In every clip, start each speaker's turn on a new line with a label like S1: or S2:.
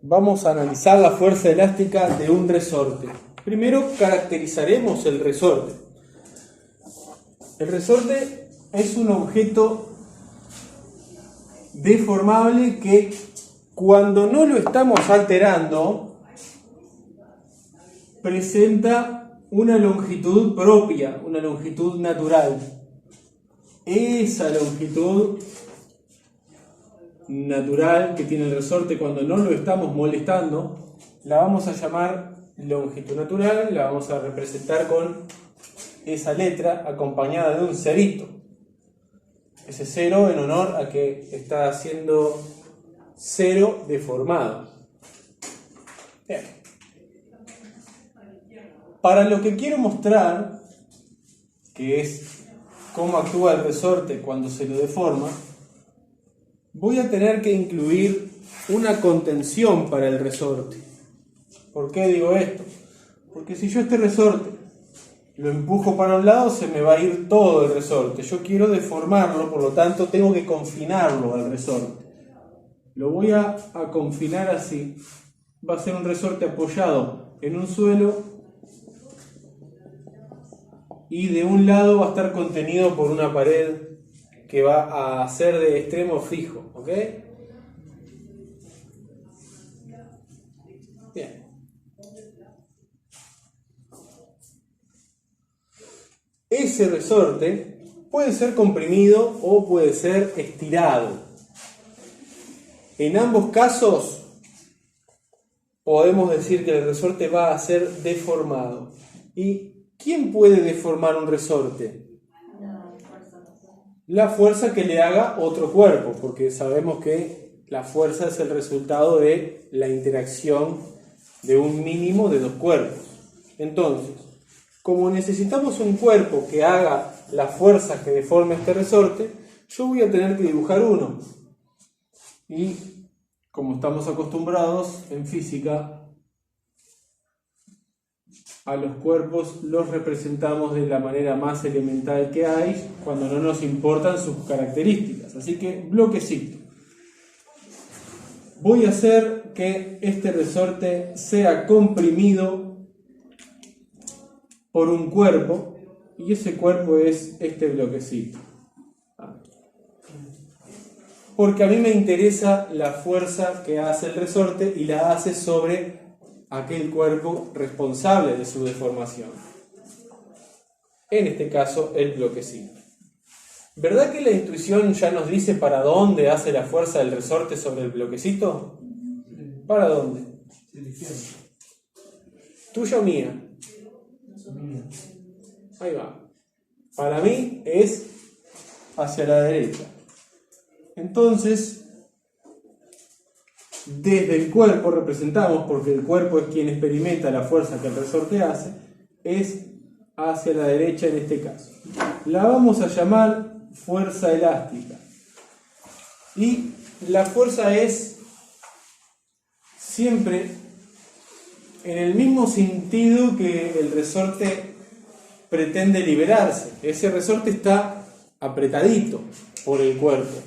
S1: vamos a analizar la fuerza elástica de un resorte. Primero caracterizaremos el resorte. El resorte es un objeto deformable que cuando no lo estamos alterando presenta una longitud propia, una longitud natural. Esa longitud natural que tiene el resorte cuando no lo estamos molestando la vamos a llamar longitud natural, la vamos a representar con esa letra acompañada de un cerito. Ese cero en honor a que está haciendo cero deformado. Bien. Para lo que quiero mostrar, que es cómo actúa el resorte cuando se lo deforma, voy a tener que incluir una contención para el resorte. ¿Por qué digo esto? Porque si yo este resorte lo empujo para un lado, se me va a ir todo el resorte. Yo quiero deformarlo, por lo tanto tengo que confinarlo al resorte. Lo voy a confinar así. Va a ser un resorte apoyado en un suelo y de un lado va a estar contenido por una pared que va a ser de extremo fijo, ¿ok? Bien. Ese resorte puede ser comprimido o puede ser estirado. En ambos casos podemos decir que el resorte va a ser deformado. ¿Y quién puede deformar un resorte? La fuerza que le haga otro cuerpo, porque sabemos que la fuerza es el resultado de la interacción de un mínimo de dos cuerpos. Entonces, como necesitamos un cuerpo que haga la fuerza que deforme este resorte, yo voy a tener que dibujar uno. Y como estamos acostumbrados en física, a los cuerpos los representamos de la manera más elemental que hay cuando no nos importan sus características. Así que bloquecito. Voy a hacer que este resorte sea comprimido por un cuerpo y ese cuerpo es este bloquecito. Porque a mí me interesa la fuerza que hace el resorte y la hace sobre aquel cuerpo responsable de su deformación. En este caso, el bloquecito. ¿Verdad que la intuición ya nos dice para dónde hace la fuerza del resorte sobre el bloquecito? ¿Para dónde? ¿Tuya o mía? Ahí va. Para mí es hacia la derecha. Entonces, desde el cuerpo representamos, porque el cuerpo es quien experimenta la fuerza que el resorte hace, es hacia la derecha en este caso. La vamos a llamar fuerza elástica. Y la fuerza es siempre en el mismo sentido que el resorte pretende liberarse. Ese resorte está apretadito por el cuerpo,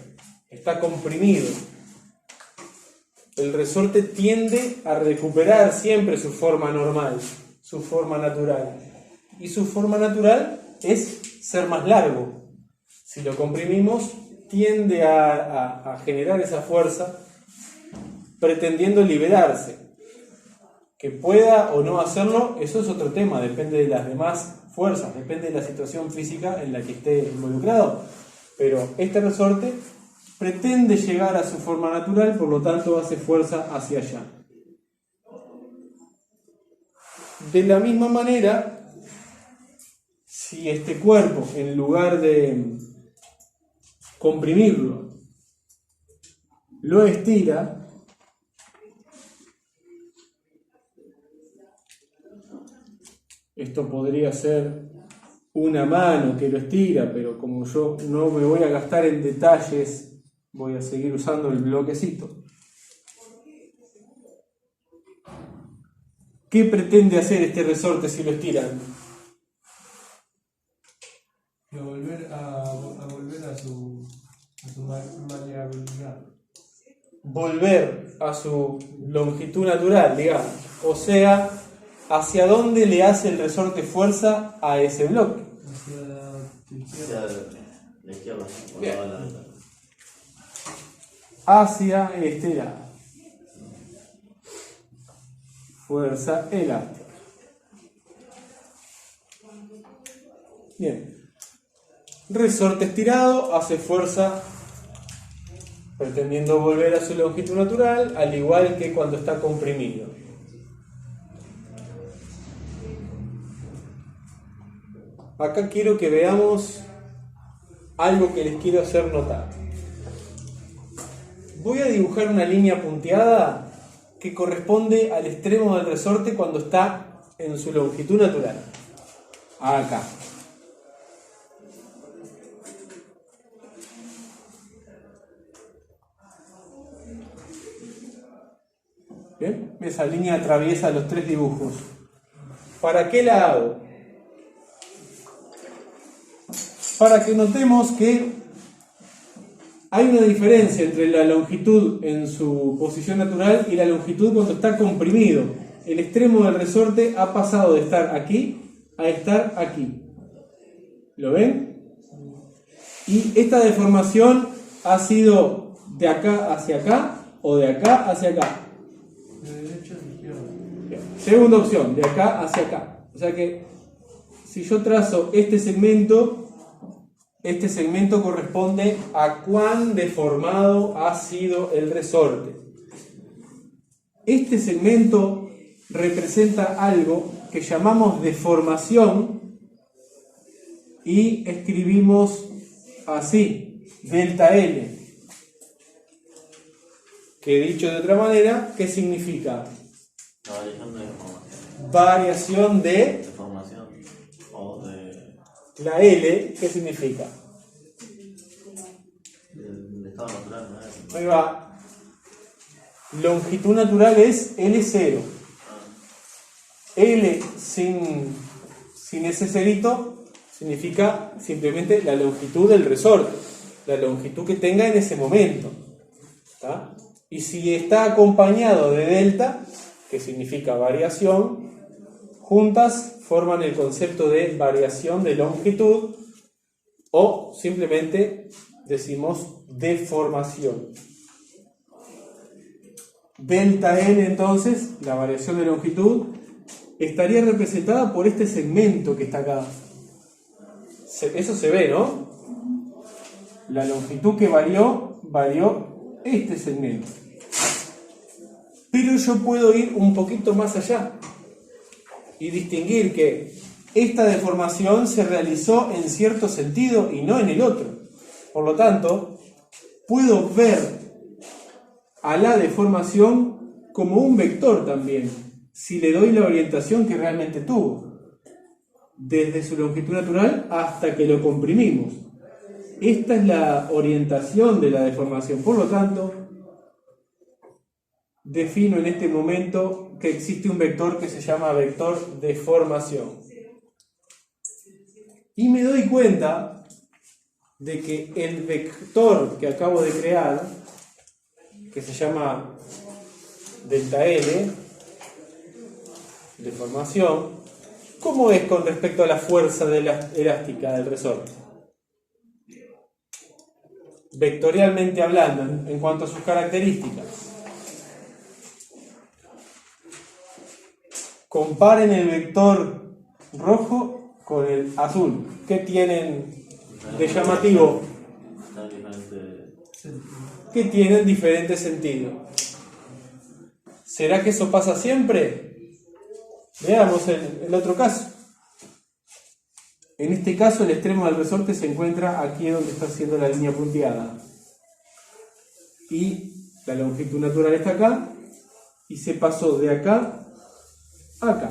S1: está comprimido. El resorte tiende a recuperar siempre su forma normal, su forma natural. Y su forma natural es ser más largo. Si lo comprimimos, tiende a generar esa fuerza pretendiendo liberarse. Que pueda o no hacerlo, eso es otro tema, depende de las demás fuerzas, depende de la situación física en la que esté involucrado. Pero este resorte pretende llegar a su forma natural, por lo tanto hace fuerza hacia allá. De la misma manera, si este cuerpo, en lugar de comprimirlo, lo estira, esto podría ser una mano que lo estira, pero como yo no me voy a gastar en detalles, voy a seguir usando el bloquecito. ¿Qué pretende hacer este resorte si lo estiran?
S2: Volver a su maleabilidad.
S1: Volver a su longitud natural, digamos. O sea, ¿hacia dónde le hace el resorte fuerza a ese bloque?
S2: Hacia la
S3: Hacia la izquierda. Por
S1: Bien.
S3: lado de la ventana.
S1: Hacia este lado. Fuerza elástica. Bien. Resorte estirado hace fuerza pretendiendo volver a su longitud natural, al igual que cuando está comprimido. Acá quiero que veamos algo que les quiero hacer notar. Voy a dibujar una línea punteada que corresponde al extremo del resorte cuando está en su longitud natural. Acá. Bien, esa línea atraviesa los tres dibujos. ¿Para qué la hago? Para que notemos que hay una diferencia entre la longitud en su posición natural y la longitud cuando está comprimido. El extremo del resorte ha pasado de estar aquí a estar aquí. ¿Lo ven? Y esta deformación ha sido de acá hacia acá o de acá hacia acá.
S2: de derecha a la izquierda.
S1: Bien. Segunda opción, de acá hacia acá. O sea que si yo trazo este segmento corresponde a cuán deformado ha sido el resorte. Este segmento representa algo que llamamos deformación y escribimos así, delta L. Que dicho de otra manera, ¿qué significa?
S3: La variación de deformación.
S1: Variación de
S3: Deformación. O de.
S1: la L, ¿qué significa?
S3: Del estado natural, ¿no?
S1: Ahí va. Longitud natural es L0. L sin ese cerito significa simplemente la longitud del resorte, la longitud que tenga en ese momento. ¿Está? Y si está acompañado de delta, que significa variación, juntas forman el concepto de variación de longitud o simplemente decimos deformación. Delta N entonces, la variación de longitud, estaría representada por este segmento que está acá. Eso se ve, ¿no? La longitud que varió este segmento. Pero yo puedo ir un poquito más allá y distinguir que esta deformación se realizó en cierto sentido y no en el otro. Por lo tanto, puedo ver a la deformación como un vector también, si le doy la orientación que realmente tuvo, desde su longitud natural hasta que lo comprimimos. Esta es la orientación de la deformación. Por lo tanto, defino en este momento que existe un vector que se llama vector deformación. Y me doy cuenta de que el vector que acabo de crear, que se llama delta L, deformación, ¿cómo es con respecto a la fuerza elástica del resorte? Vectorialmente hablando, en cuanto a sus características. Comparen el vector rojo con el azul. ¿Qué tienen de llamativo? Que tienen diferentes sentidos. ¿Será que eso pasa siempre? Veamos el otro caso. En este caso el extremo del resorte se encuentra aquí donde está haciendo la línea punteada. Y la longitud natural está acá. Y se pasó de acá a acá.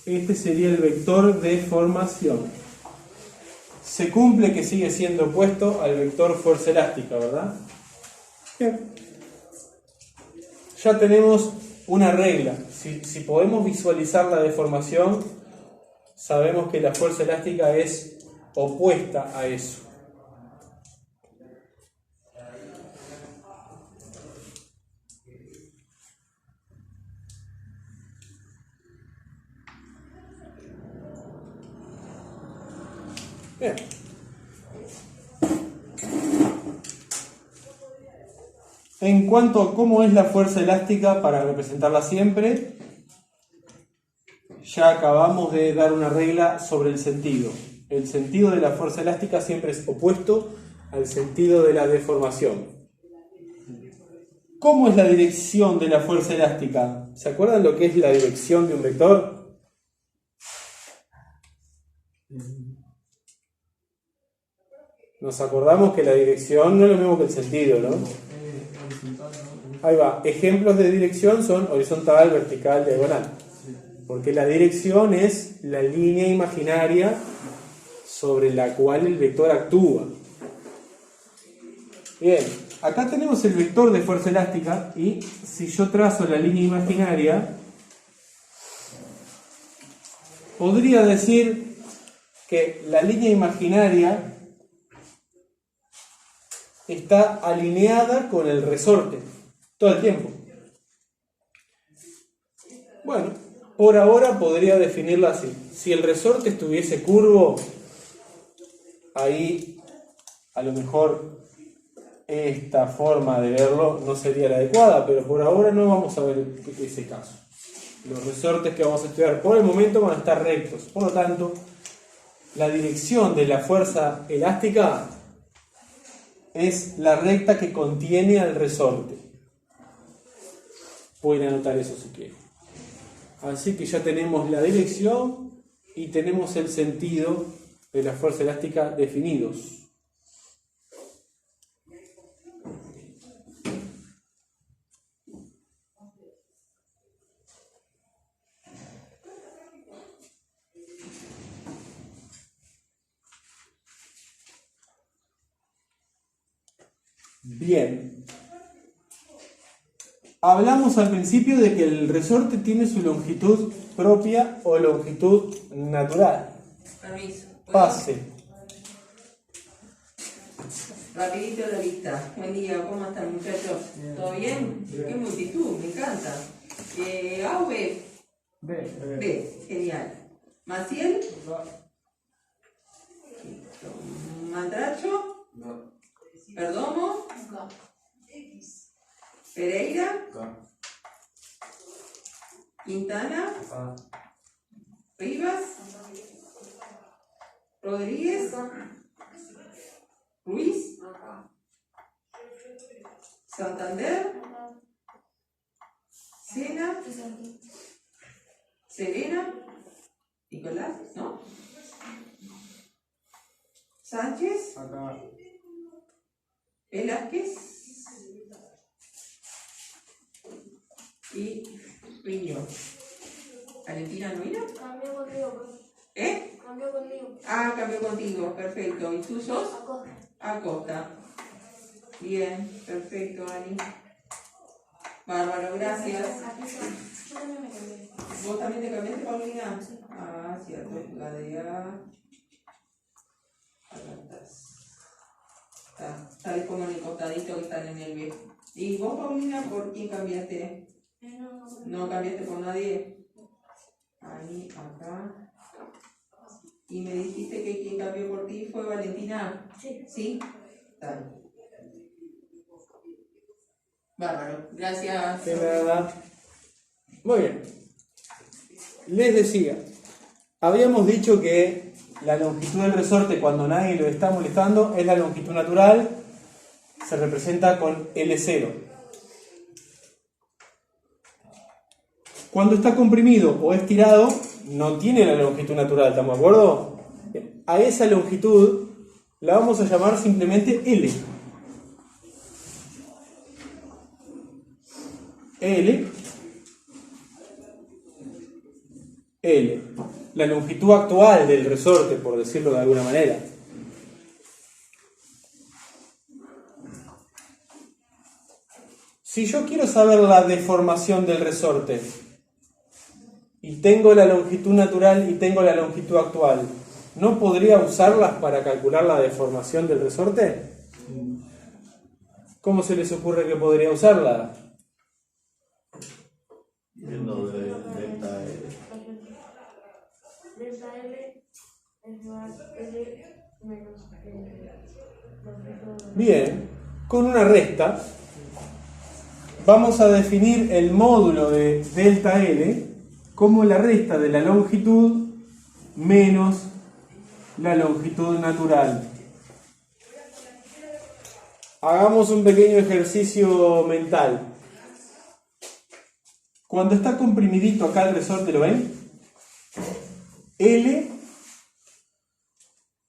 S1: Este sería el vector de deformación. Se cumple que sigue siendo opuesto al vector fuerza elástica, ¿verdad? Bien. Ya tenemos una regla. Si podemos visualizar la deformación, sabemos que la fuerza elástica es opuesta a eso. Bien. En cuanto a cómo es la fuerza elástica, para representarla siempre, ya acabamos de dar una regla sobre el sentido. El sentido de la fuerza elástica siempre es opuesto al sentido de la deformación. ¿Cómo es la dirección de la fuerza elástica? ¿Se acuerdan lo que es la dirección de un vector? Nos acordamos que la dirección no es lo mismo que el sentido, ¿no?
S2: Horizontal, ¿no?
S1: Ahí va. Ejemplos de dirección son horizontal, vertical, diagonal. Porque la dirección es la línea imaginaria sobre la cual el vector actúa. Bien, acá tenemos el vector de fuerza elástica y si yo trazo la línea imaginaria, podría decir que la línea imaginaria está alineada con el resorte todo el tiempo. Bueno, por ahora podría definirla así. Si el resorte estuviese curvo, ahí a lo mejor esta forma de verlo no sería la adecuada, pero por ahora no vamos a ver ese caso. Los resortes que vamos a estudiar por el momento van a estar rectos. Por lo tanto, la dirección de la fuerza elástica es la recta que contiene al resorte. Pueden anotar eso si quieren. Así que ya tenemos la dirección y tenemos el sentido de la fuerza elástica definidos. Bien. Hablamos al principio de que el resorte tiene su longitud propia o longitud natural.
S4: Permiso.
S1: Pase.
S4: Rapidito la lista. Buen día, ¿cómo están muchachos? ¿Todo bien? Qué multitud, me encanta. A o B. B, genial. Maciel. Mandracho. Perdomo. Pereira. Quintana. Rivas. Rodríguez. Ruiz. Santander. Sena. Serena. Nicolás, ¿no? Sánchez. Velázquez. Y Riñón. ¿Valentina no vino?
S5: Cambió contigo, pues.
S4: ¿Eh?
S5: Cambió contigo.
S4: Ah, cambió contigo, perfecto. ¿Y tú sos?
S5: Acosta.
S4: Acosta. Bien, perfecto, Ani. Bárbaro, gracias.
S5: Aquí está. Yo también me cambié.
S4: ¿Vos también te cambiaste, Paulina? Ah, cierto, la de A. Acá estás. Está como en el costadito que están en el B. ¿Y vos, Paulina, por quién cambiaste? ¿No cambiaste por nadie? Ahí, acá. Y me dijiste que quien cambió por ti fue Valentina.
S5: Sí.
S4: ¿Sí? Está. Bárbaro, gracias.
S1: De nada. Muy bien. Les decía, habíamos dicho que la longitud del resorte cuando nadie lo está molestando es la longitud natural, se representa con L0. Cuando está comprimido o estirado, no tiene la longitud natural, ¿estamos de acuerdo? A esa longitud la vamos a llamar simplemente L. L. La longitud actual del resorte, por decirlo de alguna manera. Si yo quiero saber la deformación del resorte, y tengo la longitud natural y tengo la longitud actual, ¿no podría usarlas para calcular la deformación del resorte? ¿Cómo se les ocurre que podría usarla?
S3: Viendo de delta
S5: Delta L es igual L Menos longitud.
S1: Bien, con una resta vamos a definir el módulo de delta L como la resta de la longitud menos la longitud natural. Hagamos un pequeño ejercicio mental. Cuando está comprimidito acá el resorte, ¿lo ven? L,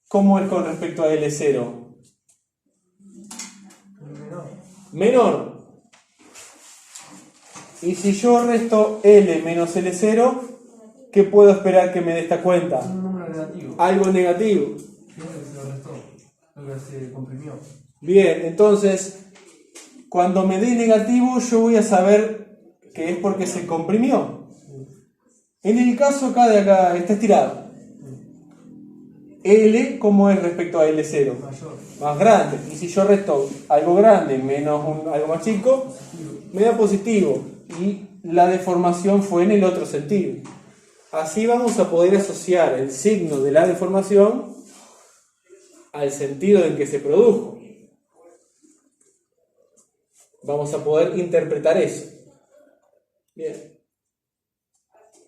S1: ¿cómo es con respecto a L0? Menor. Y si yo resto L menos L0, ¿qué puedo esperar que me dé esta cuenta?
S2: Un número negativo.
S1: Algo negativo.
S2: Creo que se lo restó. Lo que se comprimió.
S1: Bien, entonces, cuando me dé negativo, yo voy a saber que es porque se comprimió. En el caso acá de acá, está estirado. L, ¿cómo es respecto a L0?
S2: Mayor.
S1: Más grande. Y si yo resto algo grande menos algo más chico, me da positivo. Y la deformación fue en el otro sentido. Así vamos a poder asociar el signo de la deformación al sentido en que se produjo. Vamos a poder interpretar eso. Bien.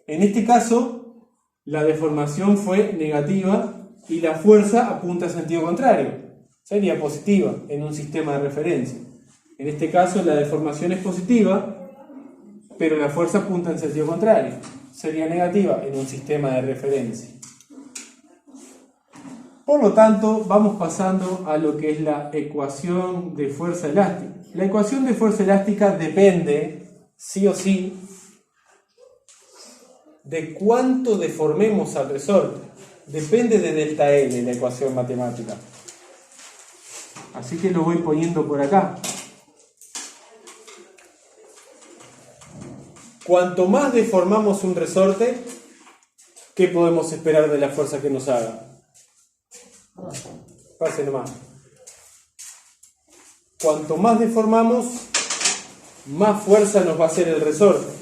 S1: En este caso, la deformación fue negativa y la fuerza apunta en sentido contrario. Sería positiva en un sistema de referencia. En este caso, la deformación es positiva, pero la fuerza apunta en sentido contrario. Sería negativa en un sistema de referencia. Por lo tanto, vamos pasando a lo que es la ecuación de fuerza elástica. La ecuación de fuerza elástica depende, sí o sí, de cuánto deformemos al resorte. Depende de delta L la ecuación matemática. Así que lo voy poniendo por acá. Cuanto más deformamos un resorte, ¿qué podemos esperar de la fuerza que nos haga? Pase nomás. Cuanto más deformamos, más fuerza nos va a hacer el resorte.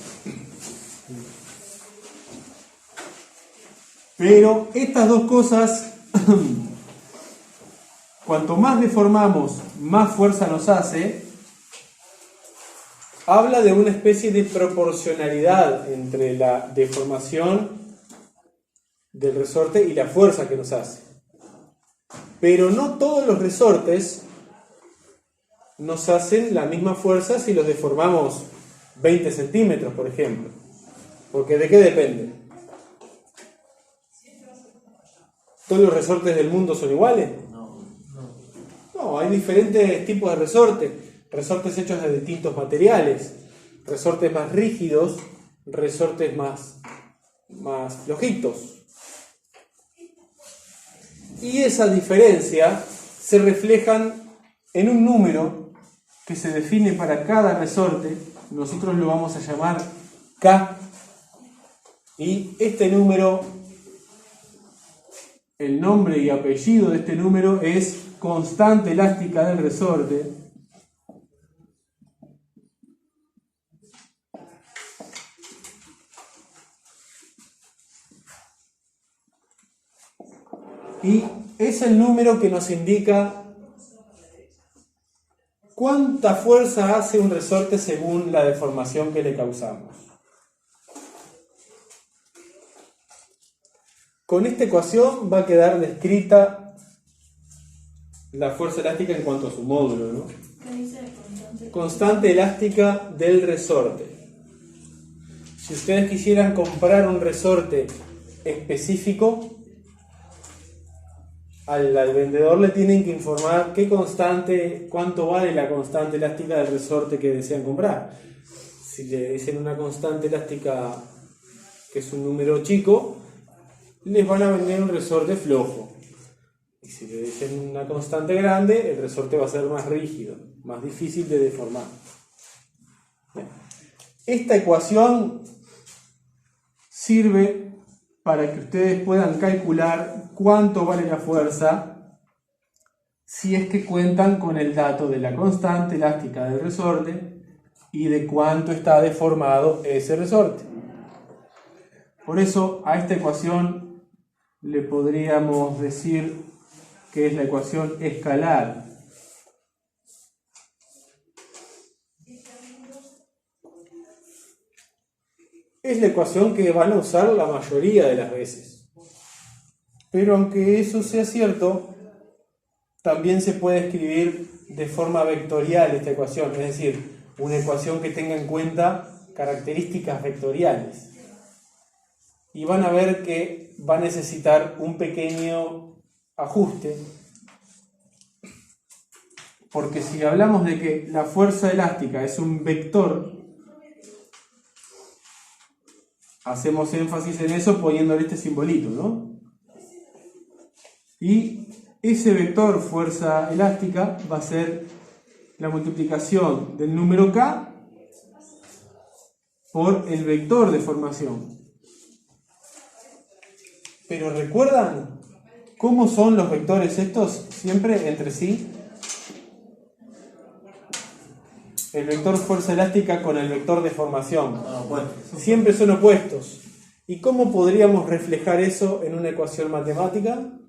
S1: Pero estas dos cosas, cuanto más deformamos, más fuerza nos hace, habla de una especie de proporcionalidad entre la deformación del resorte y la fuerza que nos hace. Pero no todos los resortes nos hacen la misma fuerza si los deformamos 20 centímetros, por ejemplo. Porque ¿de qué depende? ¿Todos los resortes del mundo son iguales? No, hay diferentes tipos de resortes. Resortes hechos de distintos materiales. Resortes más rígidos, resortes más flojitos. Y esas diferencias se reflejan en un número que se define para cada resorte. Nosotros lo vamos a llamar K. Y este número, el nombre y apellido de este número es constante elástica del resorte. Y es el número que nos indica cuánta fuerza hace un resorte según la deformación que le causamos. Con esta ecuación va a quedar descrita la fuerza elástica en cuanto a su módulo, ¿no?
S5: ¿Qué dice constante?
S1: Constante elástica del resorte. Si ustedes quisieran comprar un resorte específico, al vendedor le tienen que informar qué constante, cuánto vale la constante elástica del resorte que desean comprar. Si le dicen una constante elástica que es un número chico, les van a vender un resorte flojo. Y si le dicen una constante grande, el resorte va a ser más rígido, más difícil de deformar. Bien. Esta ecuación sirve para que ustedes puedan calcular cuánto vale la fuerza si es que cuentan con el dato de la constante elástica del resorte y de cuánto está deformado ese resorte. Por eso a esta ecuación le podríamos decir que es la ecuación escalar. Es la ecuación que van a usar la mayoría de las veces. Pero aunque eso sea cierto, también se puede escribir de forma vectorial esta ecuación, es decir, una ecuación que tenga en cuenta características vectoriales. Y van a ver que va a necesitar un pequeño ajuste, porque si hablamos de que la fuerza elástica es un vector, hacemos énfasis en eso poniéndole este simbolito, ¿no? Y ese vector fuerza elástica va a ser la multiplicación del número k por el vector de formación. Pero ¿recuerdan cómo son los vectores estos siempre entre sí? El vector fuerza elástica con el vector de formación. Siempre son opuestos. ¿Y cómo podríamos reflejar eso en una ecuación matemática?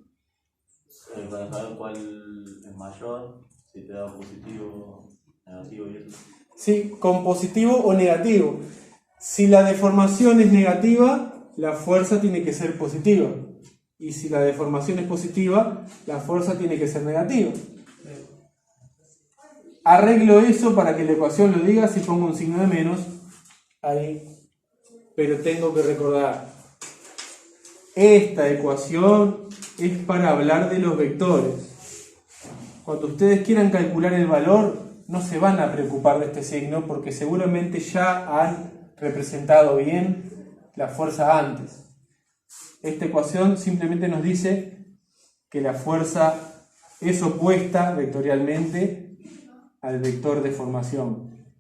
S3: Para saber cuál es mayor, si te da positivo, negativo y eso.
S1: Sí, con positivo o negativo. Si la deformación es negativa, la fuerza tiene que ser positiva. Y si la deformación es positiva, la fuerza tiene que ser negativa. Arreglo eso para que la ecuación lo diga si pongo un signo de menos ahí. Pero tengo que recordar, esta ecuación es para hablar de los vectores. Cuando ustedes quieran calcular el valor, no se van a preocupar de este signo porque seguramente ya han representado bien la fuerza antes. Esta ecuación simplemente nos dice que la fuerza es opuesta vectorialmente al vector de formación.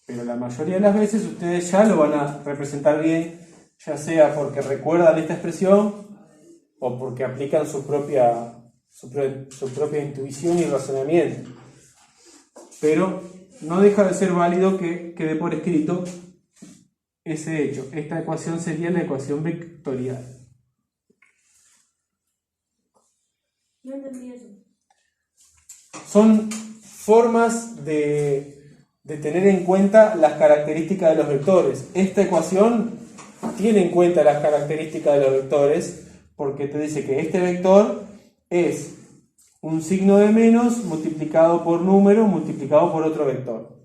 S1: Pero la mayoría de las veces ustedes ya lo van a representar bien, ya sea porque recuerdan esta expresión o porque aplican su propia intuición y razonamiento. Pero no deja de ser válido que quede por escrito ese hecho. Esta ecuación sería la ecuación vectorial.
S5: No entendí eso.
S1: Son formas de tener en cuenta las características de los vectores. Esta ecuación tiene en cuenta las características de los vectores porque te dice que este vector es un signo de menos multiplicado por número multiplicado por otro vector.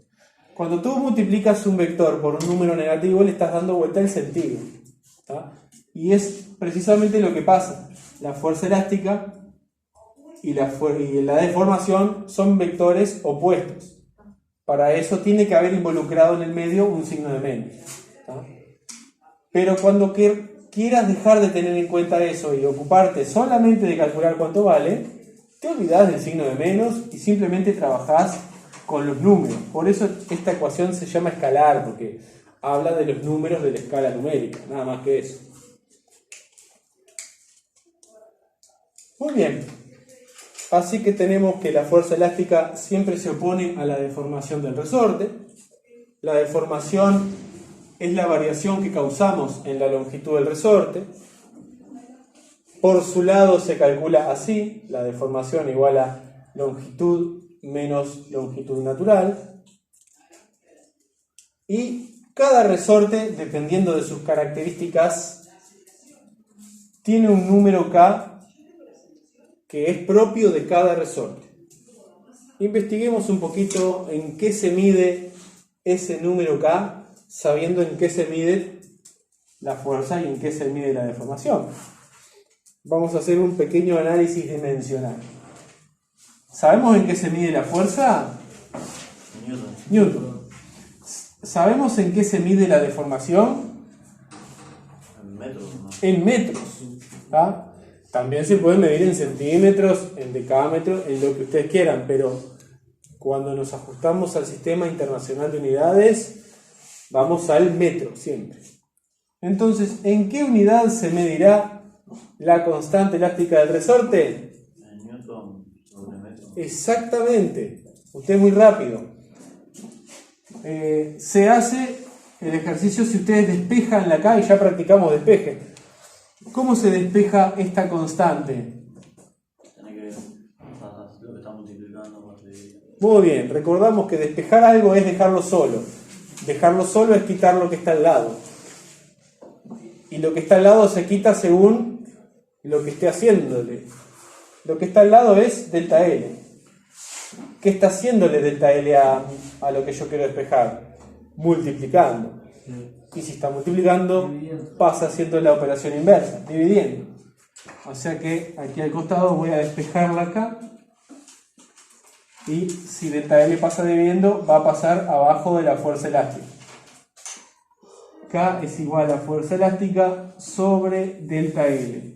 S1: Cuando tú multiplicas un vector por un número negativo le estás dando vuelta el sentido, ¿tá? Y es precisamente lo que pasa. La fuerza elástica y la deformación son vectores opuestos. Para eso tiene que haber involucrado en el medio un signo de menos, ¿tá? Pero cuando quieras dejar de tener en cuenta eso y ocuparte solamente de calcular cuánto vale, te olvidas del signo de menos y simplemente trabajás con los números. Por eso esta ecuación se llama escalar, porque habla de los números de la escala numérica, nada más que eso. Muy bien. Así que tenemos que la fuerza elástica siempre se opone a la deformación del resorte. La deformación es la variación que causamos en la longitud del resorte. Por su lado se calcula así, la deformación igual a longitud menos longitud natural. Y cada resorte, dependiendo de sus características, tiene un número K que es propio de cada resorte. Investiguemos un poquito en qué se mide ese número K, sabiendo en qué se mide la fuerza y en qué se mide la deformación. Vamos a hacer un pequeño análisis dimensional. ¿Sabemos en qué se mide la fuerza? Newton. ¿Sabemos en qué se mide la deformación?
S3: En metros, ¿no?
S1: En metros. ¿Ah? También se puede medir en centímetros, en decámetros, en lo que ustedes quieran, pero cuando nos ajustamos al Sistema Internacional de Unidades, vamos al metro siempre. Entonces, ¿en qué unidad se medirá la constante elástica del resorte?
S3: En Newton sobre metro.
S1: Exactamente. Usted es muy rápido. Se hace el ejercicio si ustedes despejan la K y ya practicamos despeje. ¿Cómo se despeja esta constante?
S3: Tiene que
S1: Muy bien, recordamos que despejar algo es dejarlo solo. Dejarlo solo es quitar lo que está al lado. Y lo que está al lado se quita según lo que esté haciéndole. Lo que está al lado es delta L. ¿Qué está haciéndole delta L a lo que yo quiero despejar? Multiplicando. Y si está multiplicando, pasa haciendo la operación inversa, dividiendo. O sea que aquí al costado voy a despejarla acá. Y si delta L pasa dividiendo, va a pasar abajo de la fuerza elástica. K es igual a fuerza elástica sobre delta L.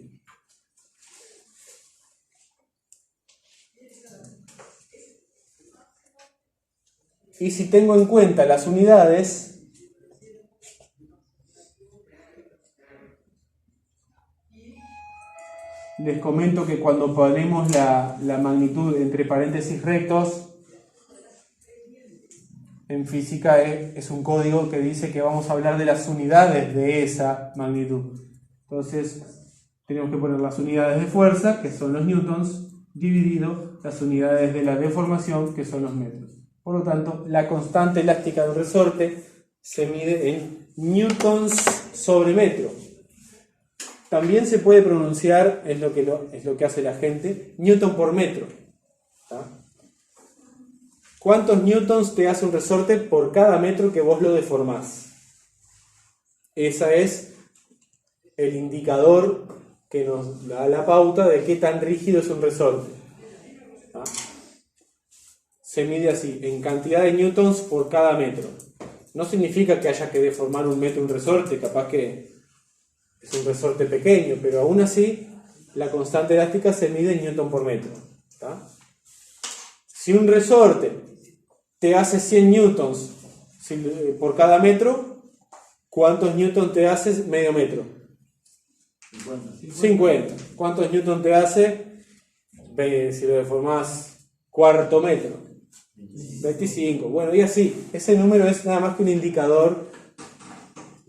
S1: Y si tengo en cuenta las unidades, les comento que cuando ponemos la magnitud entre paréntesis rectos, en física es un código que dice que vamos a hablar de las unidades de esa magnitud. Entonces, tenemos que poner las unidades de fuerza, que son los newtons, dividido las unidades de la deformación, que son los metros. Por lo tanto, la constante elástica de un resorte se mide en newtons sobre metro. También se puede pronunciar, es lo que hace la gente, newton por metro. ¿Tá? ¿Cuántos newtons te hace un resorte por cada metro que vos lo deformás? Ese es el indicador que nos da la pauta de qué tan rígido es un resorte. ¿Tá? Se mide así, en cantidad de newtons por cada metro. No significa que haya que deformar un metro un resorte, capaz que es un resorte pequeño, pero aún así la constante elástica se mide en newton por metro. ¿Tá? Si un resorte te hace 100 newtons por cada metro, ¿cuántos newtons te hace medio metro? 50. ¿Cuántos newtons te hace si lo deformás cuarto metro? 25. Bueno, y así, ese número es nada más que un indicador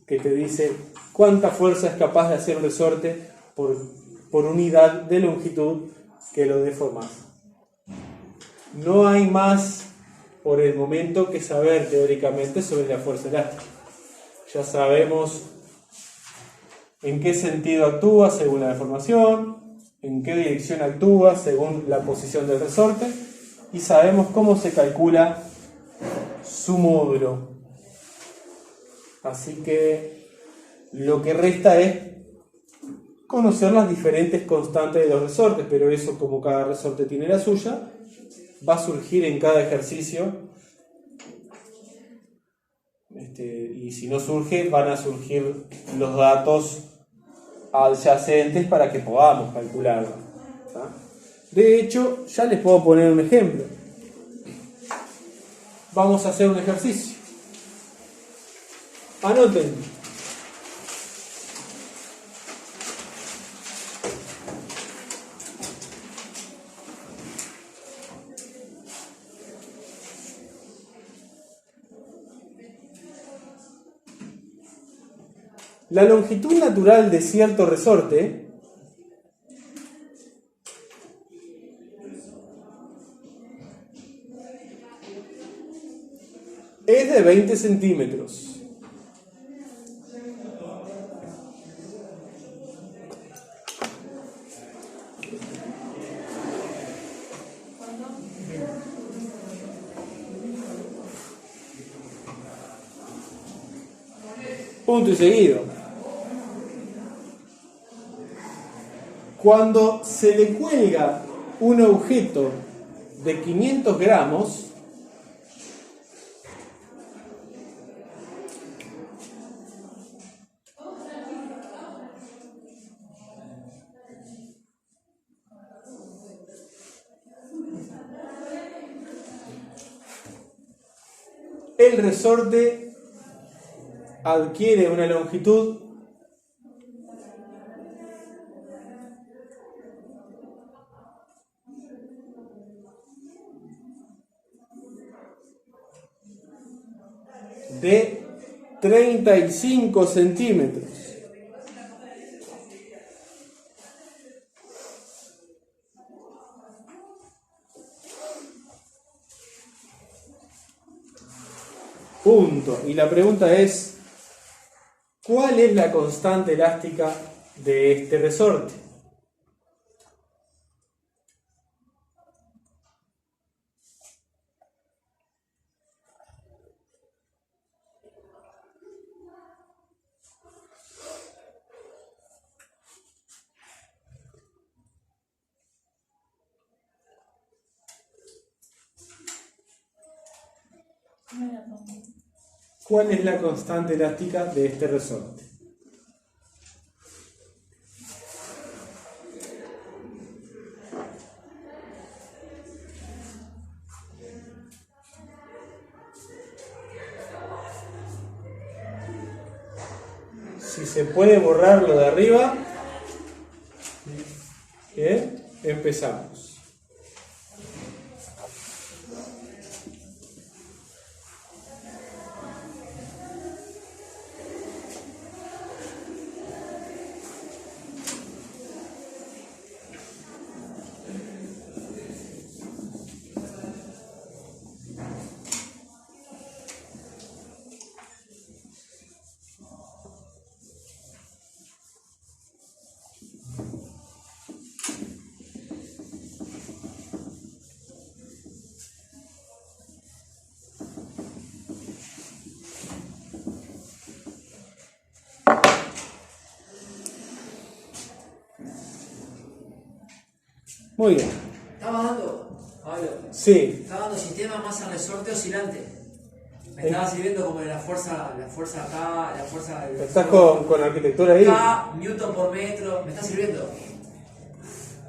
S1: que te dice cuánta fuerza es capaz de hacer un resorte por unidad de longitud que lo deformas. No hay más por el momento que saber teóricamente sobre la fuerza elástica. Ya sabemos en qué sentido actúa según la deformación, en qué dirección actúa según la posición del resorte, y sabemos cómo se calcula su módulo. Así que lo que resta es conocer las diferentes constantes de los resortes, pero eso, como cada resorte tiene la suya, va a surgir en cada ejercicio. Y si no surge, van a surgir los datos adyacentes para que podamos calcularlo. ¿Tá? De hecho, ya les puedo poner un ejemplo. Vamos a hacer un ejercicio. Anoten. La longitud natural de cierto resorte es de 20 centímetros. Punto y seguido. Cuando se le cuelga un objeto de 500 gramos, el resorte adquiere una longitud de 35 centímetros. Punto. Y la pregunta es, ¿cuál es la constante elástica de este resorte? ¿Cuál es la constante elástica de este resorte? Si se puede borrar lo de arriba, bien, empezamos. Muy bien.
S6: Estaba dando, Pablo,
S1: Sí.
S6: estaba dando sistema masa resorte oscilante. Me estaba sirviendo como de la fuerza acá, la fuerza del.
S1: ¿Estás con arquitectura ahí?
S6: K, Newton por metro, me está sirviendo.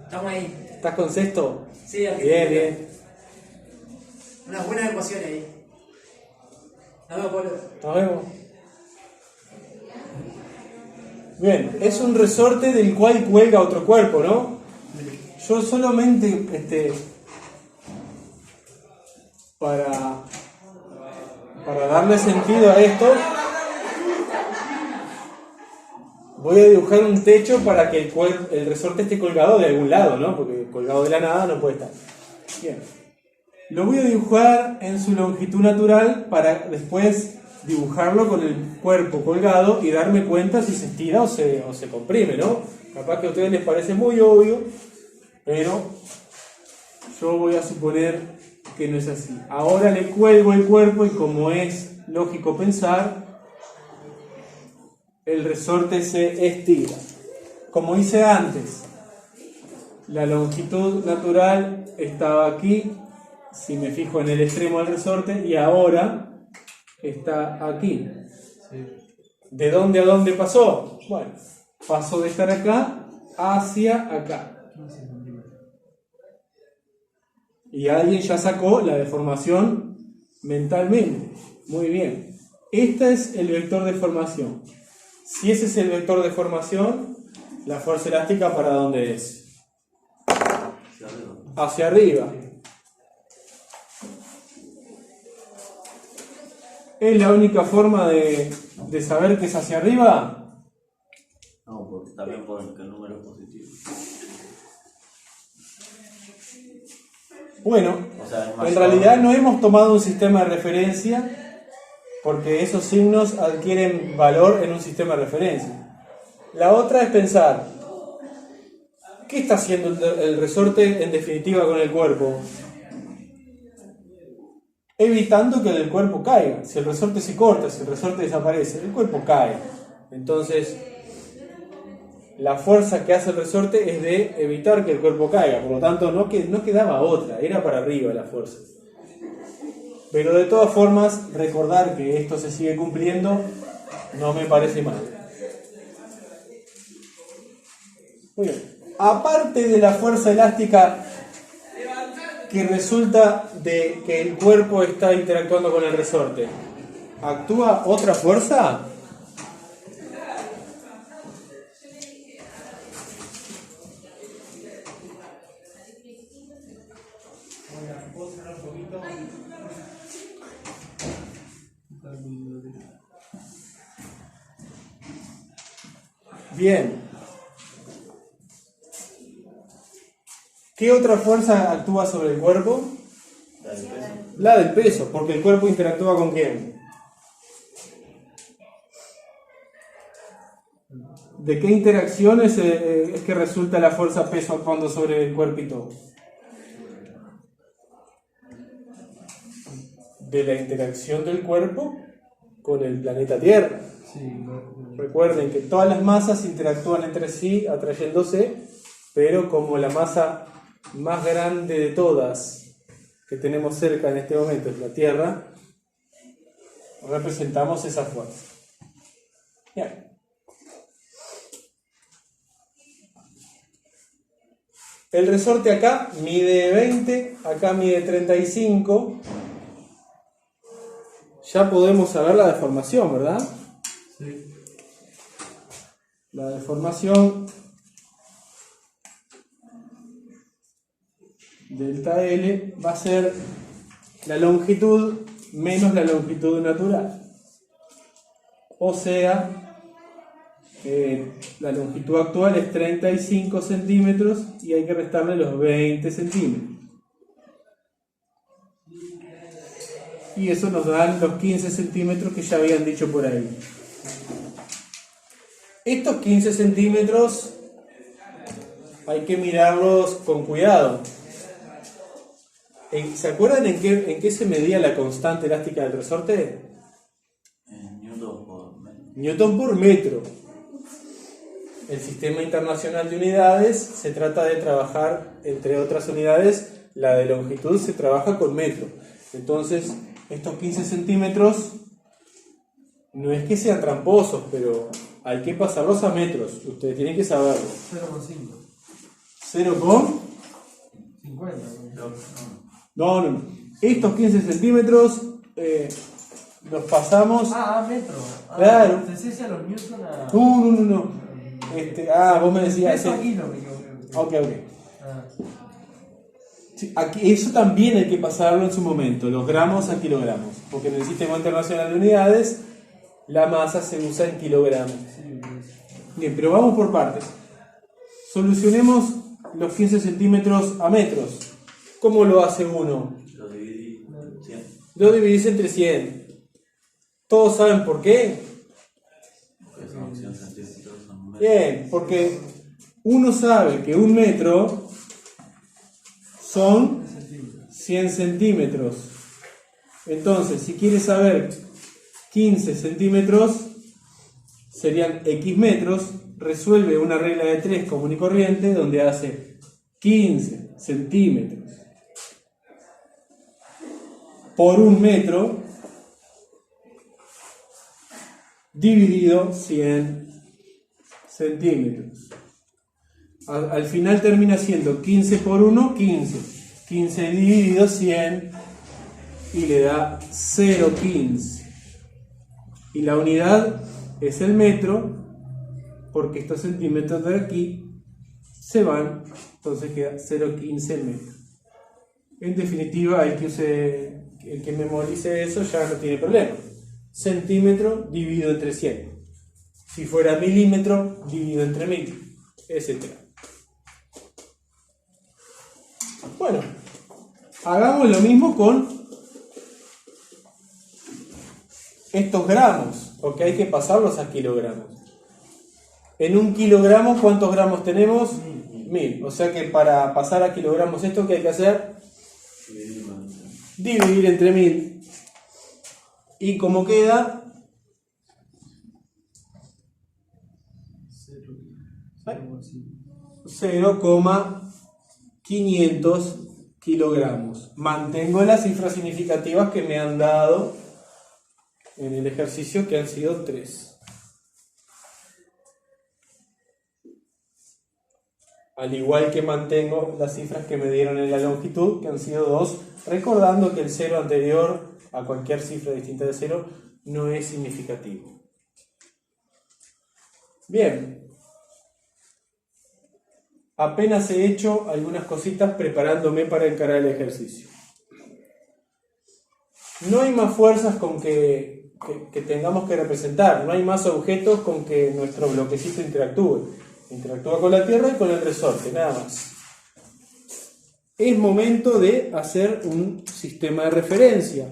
S6: Estamos ahí.
S1: ¿Estás con sexto?
S6: Sí, arquitectura.
S1: Bien, bien.
S6: Unas buenas ecuaciones ahí. Nos vemos, Pablo.
S1: Nos vemos. Bien, es un resorte del cual cuelga otro cuerpo, ¿no? Yo solamente para darle sentido a esto voy a dibujar un techo para que el resorte esté colgado de algún lado, ¿no? Porque colgado de la nada no puede estar. Bien. Lo voy a dibujar en su longitud natural para después dibujarlo con el cuerpo colgado y darme cuenta si se estira o se comprime, ¿no? Capaz que a ustedes les parece muy obvio, pero yo voy a suponer que no es así. Ahora le cuelgo el cuerpo y, como es lógico pensar, el resorte se estira. Como hice antes, la longitud natural estaba aquí, si me fijo en el extremo del resorte, y ahora está aquí. ¿De dónde a dónde pasó? Bueno, pasó de estar acá hacia acá. Y alguien ya sacó la deformación mentalmente. Muy bien. Este es el vector de formación. Si ese es el vector de formación, la fuerza elástica, ¿para dónde es? Hacia arriba. ¿Es la única forma de saber que es hacia arriba?
S3: No, porque también por el número es positivo.
S1: Bueno,
S3: O sea, es
S1: en realidad no hemos tomado un sistema de referencia porque esos signos adquieren valor en un sistema de referencia. La otra es pensar, ¿qué está haciendo el resorte en definitiva con el cuerpo? Evitando que el cuerpo caiga. Si el resorte se corta, si el resorte desaparece, el cuerpo cae. Entonces, la fuerza que hace el resorte es de evitar que el cuerpo caiga. Por lo tanto, no quedaba otra, era para arriba la fuerza. Pero de todas formas, recordar que esto se sigue cumpliendo no me parece mal. Muy bien. Aparte de la fuerza elástica que resulta de que el cuerpo está interactuando con el resorte, ¿actúa otra fuerza? Bien. ¿Qué otra fuerza actúa sobre el cuerpo?
S3: La del peso.
S1: La del peso, porque el cuerpo interactúa ¿con quién? ¿De qué interacción es que resulta la fuerza peso actuando sobre el cuerpito? De la interacción del cuerpo con el planeta Tierra.
S2: Sí,
S1: Recuerden que todas las masas interactúan entre sí atrayéndose, pero como la masa más grande de todas que tenemos cerca en este momento es la Tierra, representamos esa fuerza. Bien. El resorte acá mide 20, acá mide 35. Ya podemos saber la deformación, ¿verdad?
S2: sí.
S1: La deformación delta L va a ser la longitud menos la longitud natural. O sea, la longitud actual es 35 centímetros y hay que restarle los 20 centímetros. Y eso nos dan los 15 centímetros que ya habían dicho por ahí. Estos 15 centímetros hay que mirarlos con cuidado. ¿Se acuerdan en qué se medía la constante elástica del resorte?
S3: En Newton por metro.
S1: Newton por metro. El sistema internacional de unidades se trata de trabajar, entre otras unidades, la de longitud se trabaja con metro. Entonces, estos 15 centímetros no es que sean tramposos, pero hay que pasarlos a metros. Ustedes tienen que saberlo.
S2: 0,5.
S1: 0,50.
S2: 50.
S1: No. Estos 15 centímetros los pasamos.
S2: Metro.
S1: Claro.
S2: Pensé a los Newton a.
S1: No. Vos me decías.
S2: Peso a kilo me equivoqué.
S1: Ok.
S2: Ah.
S1: Sí, aquí, eso también hay que pasarlo en su momento, los gramos a kilogramos, porque en el Sistema Internacional de Unidades la masa se usa en kilogramos.
S2: Sí, pues.
S1: Bien, pero vamos por partes. Solucionemos los 15 centímetros a metros. ¿Cómo lo hace uno?
S3: Lo dividí en 100.
S1: Lo dividís entre 100. ¿Todos saben por qué?
S3: Porque son 100 centímetros. Son metros.
S1: Bien, porque uno sabe que un metro son 100 centímetros. Entonces, si quieres saber 15 centímetros, serían X metros, resuelve una regla de 3 común y corriente, donde hace 15 centímetros por un metro dividido 100 centímetros. Al final termina siendo 15 por 1, 15. 15 dividido 100 y le da 0,15. Y la unidad es el metro, porque estos centímetros de aquí se van, entonces queda 0,15 metros. En definitiva, el que memorice eso ya no tiene problema. Centímetro dividido entre 100. Si fuera milímetro dividido entre 1000, etc. Bueno, hagamos lo mismo con estos gramos, porque hay que pasarlos a kilogramos. En un kilogramo, ¿cuántos gramos tenemos? 1000. O sea que para pasar a kilogramos esto, ¿qué hay que hacer? Dividir entre 1000. Y como queda 0,500 kilogramos. Mantengo las cifras significativas que me han dado en el ejercicio, que han sido 3. Al igual que mantengo las cifras que me dieron en la longitud, que han sido 2, recordando que el 0 anterior a cualquier cifra distinta de 0 no es significativo. Bien. Apenas he hecho algunas cositas preparándome para encarar el ejercicio. No hay más fuerzas con que tengamos que representar, no hay más objetos con que nuestro bloquecito interactúe. Interactúa con la Tierra y con el resorte, nada más. Es momento de hacer un sistema de referencia.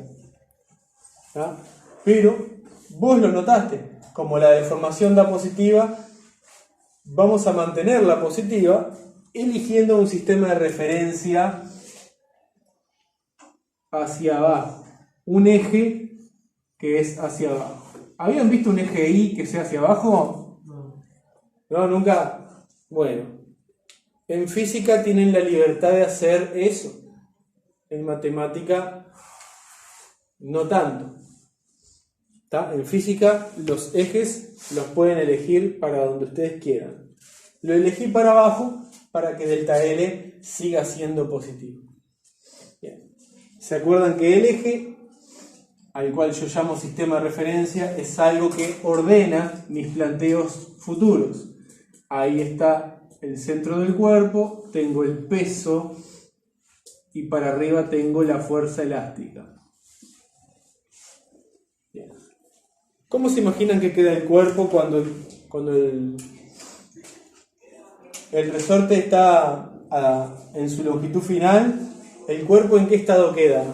S1: ¿Ah? Pero vos lo notaste, como la deformación da positiva, vamos a mantenerla positiva eligiendo un sistema de referencia hacia abajo, un eje que es hacia abajo. ¿Habían visto un eje Y que sea hacia abajo? No, nunca. Bueno, en física tienen la libertad de hacer eso. En matemática no tanto. ¿Está? En física los ejes los pueden elegir para donde ustedes quieran. Lo elegí para abajo para que delta L siga siendo positivo. Bien. ¿Se acuerdan que el eje, al cual yo llamo sistema de referencia, es algo que ordena mis planteos futuros? Ahí está el centro del cuerpo, tengo el peso y para arriba tengo la fuerza elástica. Bien. ¿Cómo se imaginan que queda el cuerpo cuando el resorte está en su longitud final? ¿El cuerpo en qué estado queda?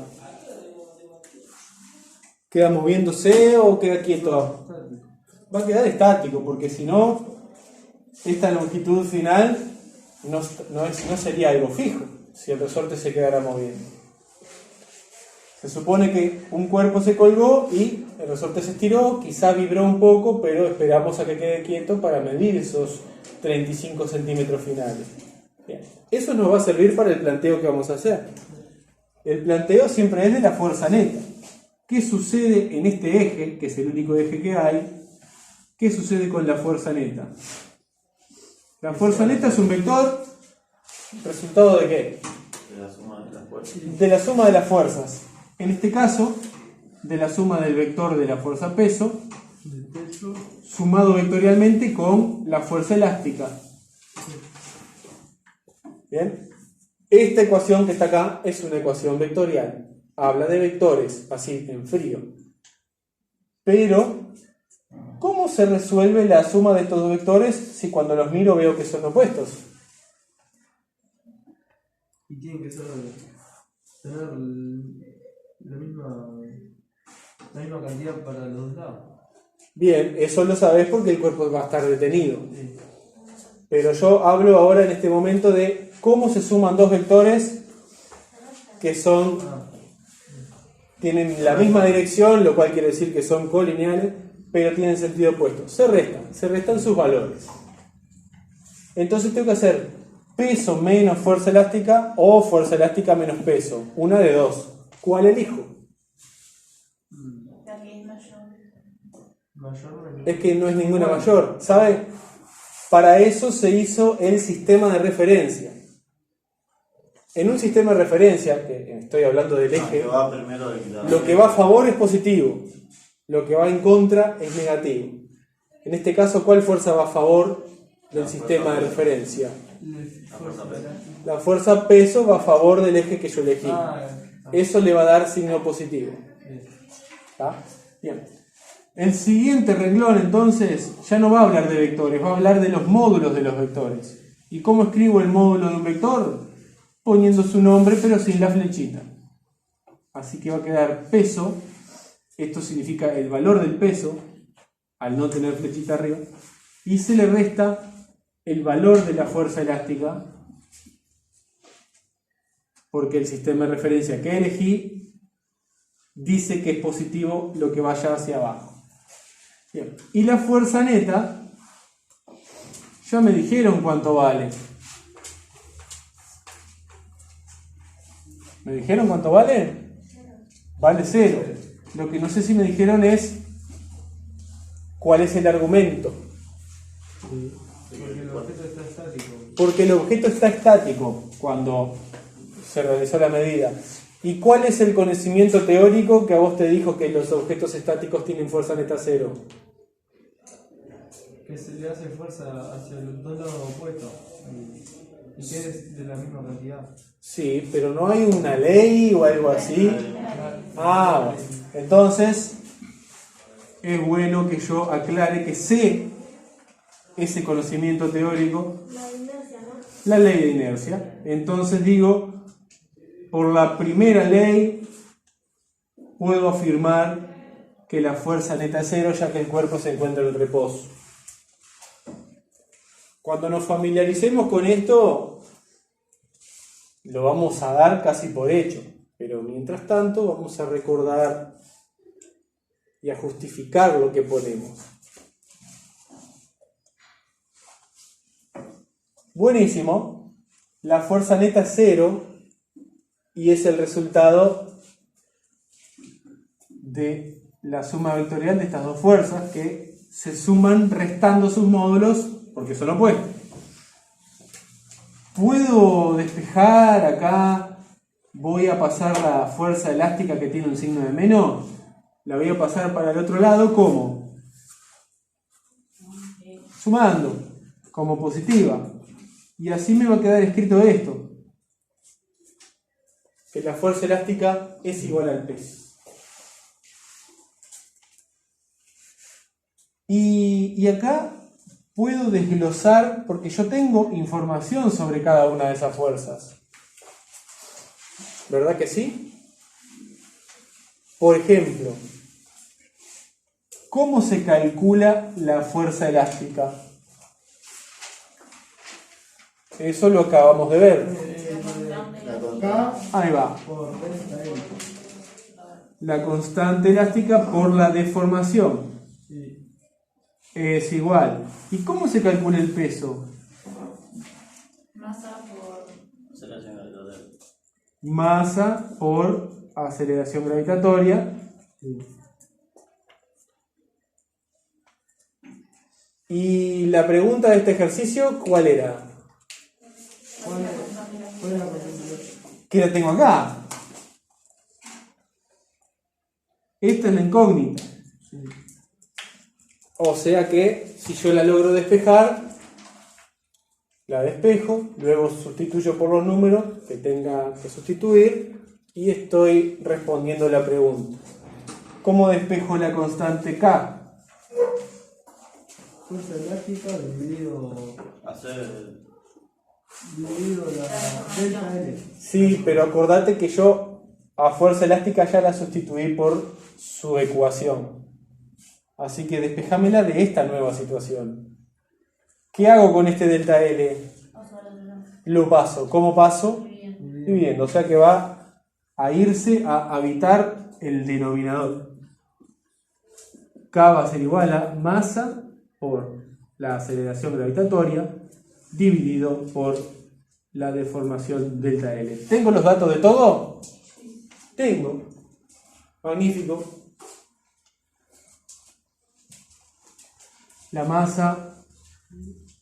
S1: ¿Queda moviéndose o queda quieto? Va a quedar estático, porque si no, esta longitud final no sería algo fijo si el resorte se quedara moviendo. Se supone que un cuerpo se colgó y el resorte se estiró, quizá vibró un poco, pero esperamos a que quede quieto para medir esos 35 centímetros finales. Bien. Eso nos va a servir para el planteo que vamos a hacer. El planteo siempre es de la fuerza neta. ¿Qué sucede en este eje, que es el único eje que hay? ¿Qué sucede con la fuerza neta? La fuerza neta es un vector, ¿resultado de qué?
S3: De la suma de las fuerzas.
S1: De la suma de las fuerzas. En este caso, de la suma del vector de la fuerza peso, sumado vectorialmente con la fuerza elástica. ¿Bien? Esta ecuación que está acá es una ecuación vectorial. Habla de vectores, así, en frío. Pero, ¿cómo se resuelve la suma de estos dos vectores si cuando los miro veo que son opuestos?
S2: Y tienen que tener la misma cantidad para los dos lados.
S1: Bien, eso lo sabés porque el cuerpo va a estar detenido. Pero yo hablo ahora en este momento de cómo se suman dos vectores que tienen la misma dirección, lo cual quiere decir que son colineales, pero tienen sentido opuesto. Se restan sus valores. Entonces tengo que hacer peso menos fuerza elástica o fuerza elástica menos peso. Una de dos. ¿Cuál elijo?
S5: La que es mayor.
S1: Es que no es ninguna mayor, ¿sabe? Para eso se hizo el sistema de referencia. En un sistema de referencia, que estoy hablando del eje, lo que va a favor es positivo, lo que va en contra es negativo. En este caso, ¿cuál fuerza va a favor del sistema de referencia? La fuerza peso va a favor del eje que yo elegí. Eso le va a dar signo positivo. ¿Está? Bien. El siguiente renglón, entonces, ya no va a hablar de vectores, va a hablar de los módulos de los vectores. ¿Y cómo escribo el módulo de un vector? Poniendo su nombre, pero sin la flechita. Así que va a quedar peso. Esto significa el valor del peso, al no tener flechita arriba. Y se le resta el valor de la fuerza elástica, porque el sistema de referencia que elegí dice que es positivo lo que vaya hacia abajo. Bien. Y la fuerza neta, ya me dijeron cuánto vale. ¿Me dijeron cuánto vale? Vale 0. Lo que no sé si me dijeron es cuál es el argumento.
S2: Porque el objeto está estático.
S1: Porque el objeto está estático cuando se realizó la medida. ¿Y cuál es el conocimiento teórico que a vos te dijo que los objetos estáticos tienen fuerza neta 0?
S2: Que se le hace fuerza hacia los dos lados opuestos. Y que es de la misma cantidad.
S1: Sí, pero no hay una ley o algo así. Ah, bueno. Entonces, es bueno que yo aclare que sé ese conocimiento teórico,
S5: La inercia, ¿no?
S1: la ley de inercia. Entonces digo, por la primera ley, puedo afirmar que la fuerza neta es 0, ya que el cuerpo se encuentra en reposo. Cuando nos familiaricemos con esto, lo vamos a dar casi por hecho. Pero mientras tanto vamos a recordar y a justificar lo que ponemos. Buenísimo. La fuerza neta es 0 y es el resultado de la suma vectorial de estas dos fuerzas que se suman restando sus módulos porque son opuestos. ¿Puedo despejar acá? Voy a pasar la fuerza elástica que tiene un signo de menos. La voy a pasar para el otro lado, ¿cómo? Sumando, como positiva. Y así me va a quedar escrito esto. Que la fuerza elástica es igual al peso. Y acá puedo desglosar, porque yo tengo información sobre cada una de esas fuerzas. ¿Verdad que sí? Por ejemplo, ¿cómo se calcula la fuerza elástica? Eso lo acabamos de ver. Ahí va. La constante elástica por la deformación. Es igual. ¿Y cómo se calcula el peso?
S5: Masa por...
S3: Aceleración gravitatoria.
S1: Masa por aceleración gravitatoria. Y la pregunta de este ejercicio, ¿cuál era? ¿Qué la tengo acá? Esta es la incógnita. O sea que si yo la logro despejar, la despejo, luego sustituyo por los números que tenga que sustituir y estoy respondiendo la pregunta. ¿Cómo despejo la constante K?
S2: Fuerza elástica dividido la delta L.
S1: Sí, pero acordate que yo a fuerza elástica ya la sustituí por su ecuación. Así que despejámela de esta nueva situación. ¿Qué hago con este delta L? Lo paso. ¿Cómo paso? Dividiendo. O sea que va a irse a habitar el denominador. K va a ser igual a masa por la aceleración gravitatoria dividido por la deformación delta L. ¿Tengo los datos de todo? Tengo. Magnífico. La masa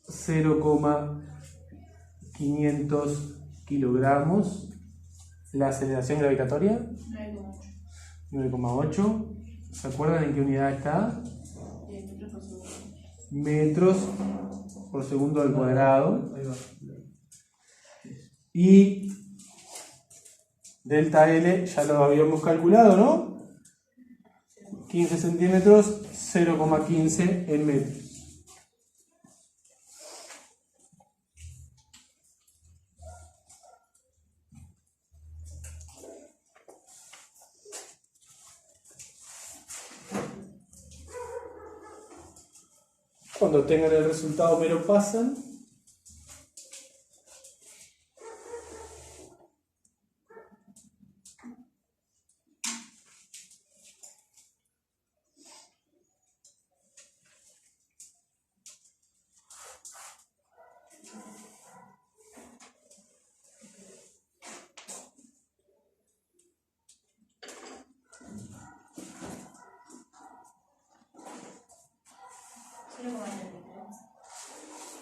S1: 0,500 kilogramos. La aceleración gravitatoria 9,8. ¿Se acuerdan en qué unidad está? Metros por segundo al cuadrado.
S2: Ahí va.
S1: Y delta L ya lo habíamos calculado, ¿no? 15 centímetros, 0,15 en metros. Cuando tengan el resultado me lo pasan.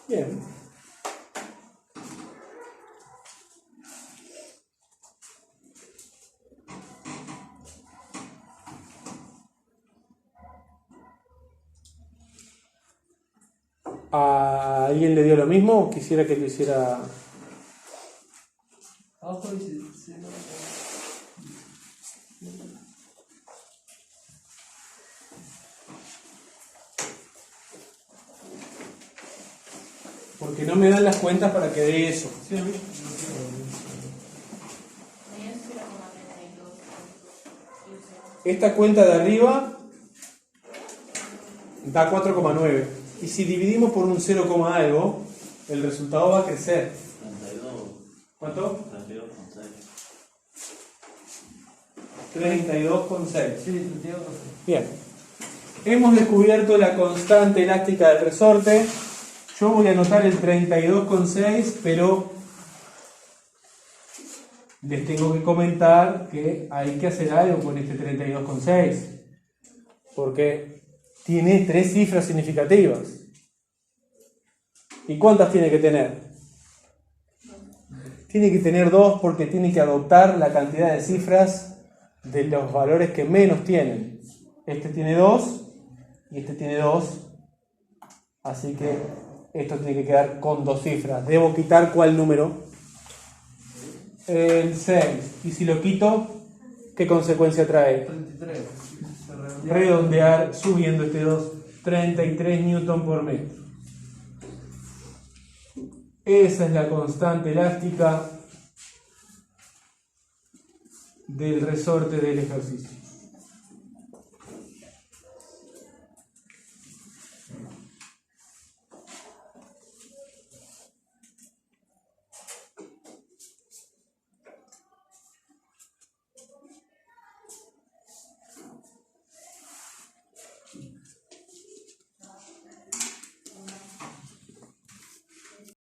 S1: Bien. ¿A alguien le dio lo mismo o quisiera que lo hiciera?
S2: Abajo dice...
S1: Porque no me dan las cuentas para que dé eso.
S2: Sí, a mí.
S1: Esta cuenta de arriba da 4,9. Y si dividimos por un 0, algo, el resultado va a crecer.
S3: 32,
S1: ¿Cuánto?
S3: 32,6.
S1: 32,6.
S2: Sí, te digo,
S1: Bien. Hemos descubierto la constante elástica del resorte. Yo voy a anotar el 32,6, pero les tengo que comentar que hay que hacer algo con este 32,6. Porque tiene 3 cifras significativas. ¿Y cuántas tiene que tener? Tiene que tener 2 porque tiene que adoptar la cantidad de cifras de los valores que menos tienen. Este tiene 2 y este tiene 2. Así que esto tiene que quedar con 2 cifras. ¿Debo quitar cuál número? El 6. Y si lo quito, ¿qué consecuencia trae?
S2: 33. Se redondea.
S1: Redondear subiendo este 2. 33 newton por metro. Esa es la constante elástica del resorte del ejercicio.